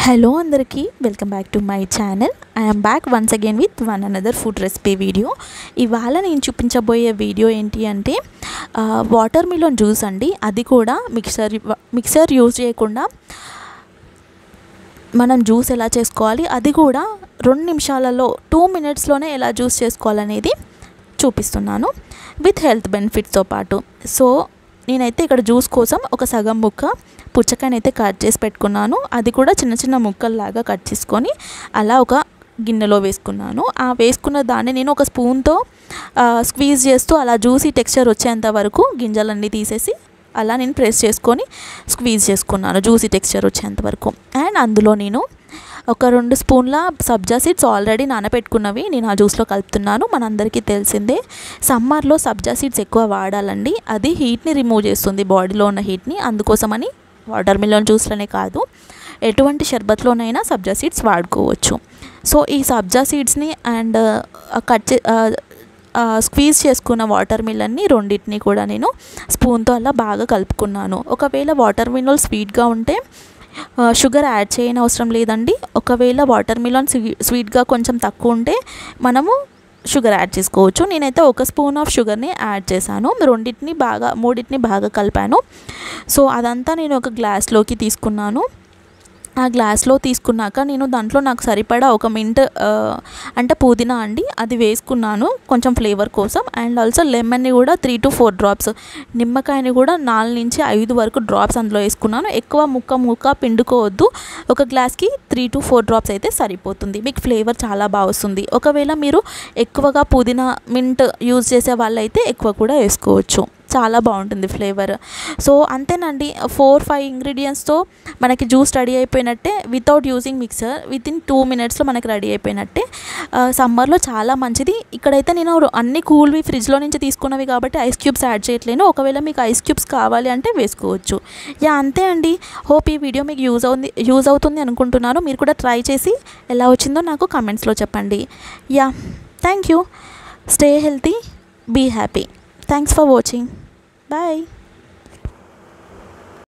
Hello అందరికీ welcome back to my channel. I'm back once again with one another food recipe video. ఇవాళ నేను చూపించబోయే video ఏంటి అంటే వాటర్ మిలన్ జ్యూస్ అండి. అది కూడా మిక్సర్ యూజ్ చేయకుండా మనం జ్యూస్ ఎలా చేసుకోవాలి, అది కూడా 2 నిమిషాలలో 2 మినిట్స్లోనే ఎలా జ్యూస్ చేసుకోవాలనేది చూపిస్తున్నాను విత్ హెల్త్ బెనిఫిట్స్తో పాటు. సో నేనైతే ఇక్కడ జ్యూస్ కోసం ఒక సగం ముక్క పుచ్చకాయనైతే కట్ చేసి పెట్టుకున్నాను. అది కూడా చిన్న చిన్న ముక్కల్లాగా కట్ చేసుకొని అలా ఒక గిన్నెలో వేసుకున్నాను. ఆ వేసుకున్న దాన్ని నేను ఒక స్పూన్తో స్క్వీజ్ చేస్తూ అలా జ్యూసీ టెక్స్చర్ వచ్చేంత వరకు గింజలన్నీ తీసేసి అలా నేను ప్రెస్ చేసుకొని స్క్వీజ్ చేసుకున్నాను జ్యూసీ టెక్స్చర్ వచ్చేంత వరకు. అండ్ అందులో నేను ఒక 2 స్పూన్ల సబ్జా సీడ్స్ ఆల్రెడీ నానబెట్టుకున్నవి నేను ఆ జ్యూస్లో కలుపుతున్నాను. మనందరికీ తెలిసిందే సమ్మర్లో సబ్జా సీడ్స్ ఎక్కువ వాడాలండి. అది హీట్ని రిమూవ్ చేస్తుంది, బాడీలో ఉన్న హీట్ని. అందుకోసమని వాటర్ మిలన్ జ్యూస్లోనే కాదు ఎటువంటి షర్బత్లోనైనా సబ్జా సీడ్స్ వాడుకోవచ్చు. సో ఈ సబ్జా సీడ్స్ని అండ్ స్క్వీజ్ చేసుకున్న వాటర్ మిలన్ని రెండింటిని కూడా నేను స్పూన్తో అలా బాగా కలుపుకున్నాను. ఒకవేళ వాటర్ మిలన్ స్వీట్గా ఉంటే షుగర్ యాడ్ చేయని అవసరం లేదండి. ఒకవేళ వాటర్ మిలన్ స్వీట్గా కొంచెం తక్కువ ఉంటే మనము షుగర్ యాడ్ చేసుకోవచ్చు. నేనైతే 1 స్పూన్ ఆఫ్ షుగర్ని యాడ్ చేశాను. మూడింటిని బాగా కలిపాను. సో అదంతా నేను ఒక గ్లాస్లోకి తీసుకున్నాను. ఆ గ్లాస్లో తీసుకున్నాక నేను దాంట్లో నాకు సరిపడా ఒక మింట్ అంటే పుదీనా అండి, అది వేసుకున్నాను కొంచెం ఫ్లేవర్ కోసం. అండ్ ఆల్సో లెమన్ని కూడా 3 to 4 డ్రాప్స్, నిమ్మకాయని కూడా 4 నుంచి 5 వరకు డ్రాప్స్ అందులో వేసుకున్నాను. ఎక్కువ ముక్క పిండుకోవద్దు. ఒక గ్లాస్కి 3 to 4 డ్రాప్స్ అయితే సరిపోతుంది. మీకు ఫ్లేవర్ చాలా బాగా వస్తుంది. ఒకవేళ మీరు ఎక్కువగా పుదీనా మింట్ యూజ్ చేసే వాళ్ళైతే ఎక్కువ కూడా వేసుకోవచ్చు, చాలా బాగుంటుంది ఫ్లేవర్. సో అంతేనండి, 4-5 ఇంగ్రీడియంట్స్తో మనకి జ్యూస్ రెడీ అయిపోయినట్టే. వితౌట్ యూజింగ్ మిక్సర్ వితిన్ 2 మినిట్స్లో మనకి రెడీ అయిపోయినట్టే. సమ్మర్లో చాలా మంచిది. ఇక్కడైతే నేను అన్ని కూల్వి ఫ్రిడ్జ్లో నుంచి తీసుకున్నవి కాబట్టి ఐస్ క్యూబ్స్ యాడ్ చేయట్లేను. ఒకవేళ మీకు ఐస్ క్యూబ్స్ కావాలి అంటే వేసుకోవచ్చు. అంతే అండి. హోప్ ఈ వీడియో మీకు యూజ్ అవుతుంది అనుకుంటున్నాను. మీరు కూడా ట్రై చేసి ఎలా వచ్చిందో నాకు కామెంట్స్లో చెప్పండి. Thank you. Stay healthy, be happy. Thanks for watching. Bye.